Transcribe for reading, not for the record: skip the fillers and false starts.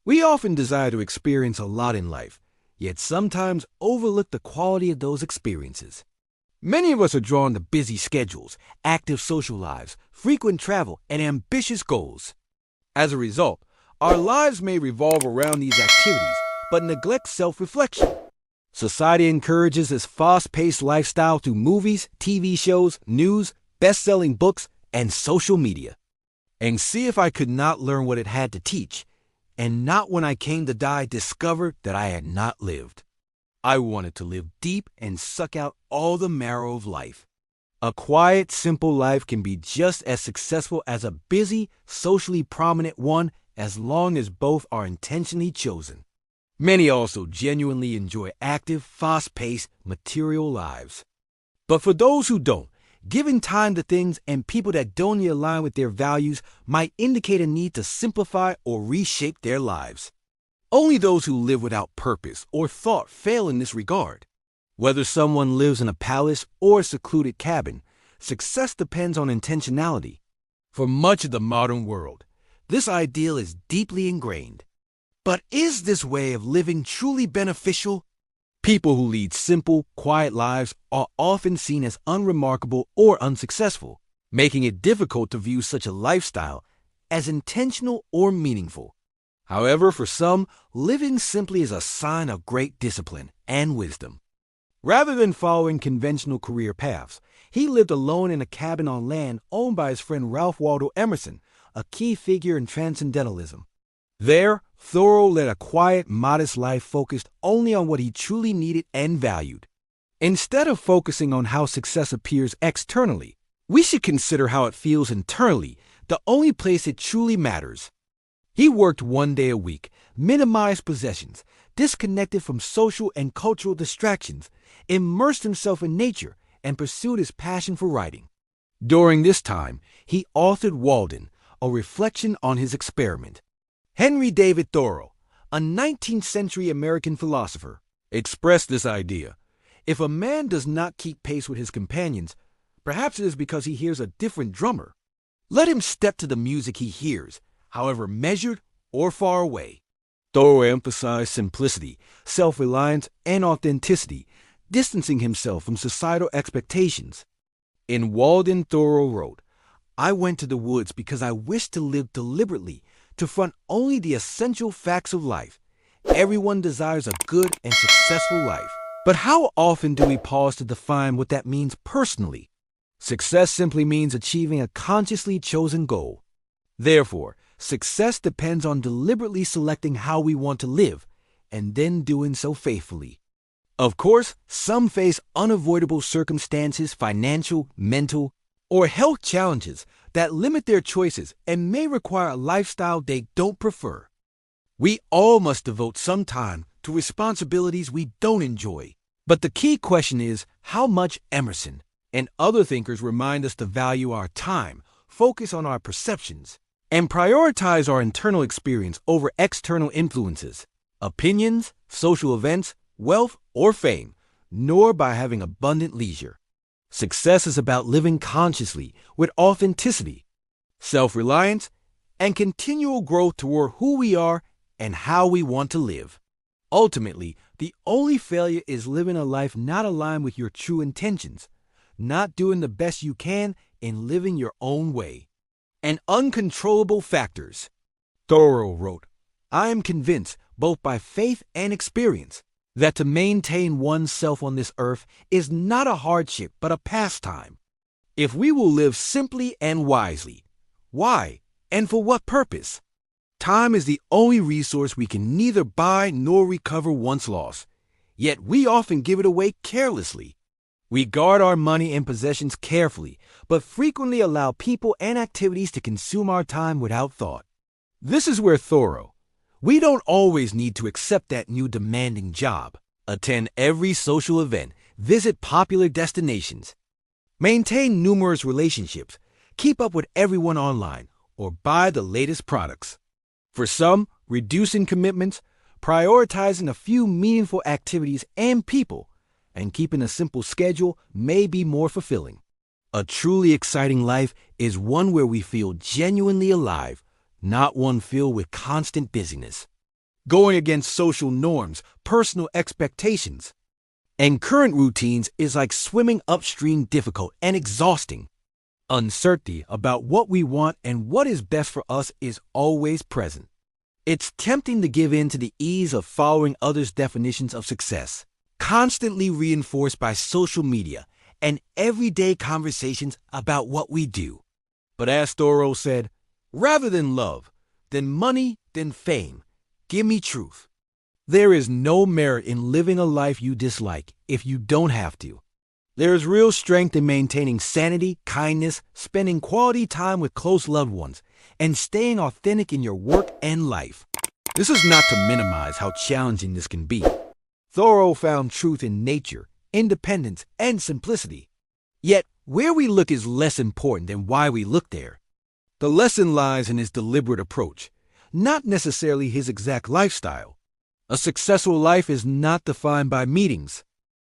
We often desire to experience a lot in life, yet sometimes overlook the quality of those experiences. Many of us are drawn to busy schedules, active social lives, frequent travel, and ambitious goals. As a result, our lives may revolve around these activities, but neglect self-reflection. Society encourages this fast-paced lifestyle through movies, TV shows, news, best-selling books, and social media. And see if I could not learn what it had to teach, and not when I came to die discover that I had not lived. I wanted to live deep and suck out all the marrow of life. A quiet, simple life can be just as successful as a busy, socially prominent one as long as both are intentionally chosen. Many also genuinely enjoy active, fast-paced, material lives. But for those who don't, giving time to things and people that don't align with their values might indicate a need to simplify or reshape their lives. Only those who live without purpose or thought fail in this regard. Whether someone lives in a palace or a secluded cabin, success depends on intentionality. For much of the modern world, this ideal is deeply ingrained. But is this way of living truly beneficial? People who lead simple, quiet lives are often seen as unremarkable or unsuccessful, making it difficult to view such a lifestyle as intentional or meaningful. However, for some, living simply is a sign of great discipline and wisdom. Rather than following conventional career paths, he lived alone in a cabin on land owned by his friend Ralph Waldo Emerson, a key figure in transcendentalism. There, Thoreau led a quiet, modest life focused only on what he truly needed and valued. Instead of focusing on how success appears externally, we should consider how it feels internally, the only place it truly matters. He worked 1 day a week, minimized possessions, disconnected from social and cultural distractions, immersed himself in nature, and pursued his passion for writing. During this time, he authored Walden, a reflection on his experiment. Henry David Thoreau, a 19th century American philosopher, expressed this idea. If a man does not keep pace with his companions, perhaps it is because he hears a different drummer. Let him step to the music he hears, however measured or far away. Thoreau emphasized simplicity, self-reliance, and authenticity, distancing himself from societal expectations. In Walden, Thoreau wrote, "I went to the woods because I wished to live deliberately, to front only the essential facts of life. Everyone desires a good and successful life. But how often do we pause to define what that means personally? Success simply means achieving a consciously chosen goal. Therefore, success depends on deliberately selecting how we want to live, and then doing so faithfully. Of course, some face unavoidable circumstances, financial, mental, or health challenges that limit their choices and may require a lifestyle they don't prefer. We all must devote some time to responsibilities we don't enjoy. But the key question is how much. Emerson and other thinkers remind us to value our time, focus on our perceptions, and prioritize our internal experience over external influences, opinions, social events, wealth, or fame, nor by having abundant leisure. Success is about living consciously with authenticity, self-reliance, and continual growth toward who we are and how we want to live. Ultimately, the only failure is living a life not aligned with your true intentions, not doing the best you can in living your own way. And uncontrollable factors. Thoreau wrote, "I am convinced, both by faith and experience, that to maintain oneself on this earth is not a hardship but a pastime. If we will live simply and wisely, why and for what purpose? Time is the only resource we can neither buy nor recover once lost, yet we often give it away carelessly. We guard our money and possessions carefully, but frequently allow people and activities to consume our time without thought." This is where Thoreau, we don't always need to accept that new demanding job, attend every social event, visit popular destinations, maintain numerous relationships, keep up with everyone online, or buy the latest products. For some, reducing commitments, prioritizing a few meaningful activities and people, and keeping a simple schedule may be more fulfilling. A truly exciting life is one where we feel genuinely alive, not one filled with constant busyness. going against social norms, personal expectations, and current routines is like swimming upstream, difficult and exhausting. Uncertainty about what we want and what is best for us is always present. It's tempting to give in to the ease of following others' definitions of success, constantly reinforced by social media and everyday conversations about what we do. But as Thoreau said, rather than love, than money, than fame, give me truth. There is no merit in living a life you dislike if you don't have to. There is real strength in maintaining sanity, kindness, spending quality time with close loved ones, and staying authentic in your work and life. This is not to minimize how challenging this can be. Thoreau found truth in nature, independence, and simplicity. Yet, where we look is less important than why we look there. The lesson lies in his deliberate approach, not necessarily his exact lifestyle. A successful life is not defined by meetings,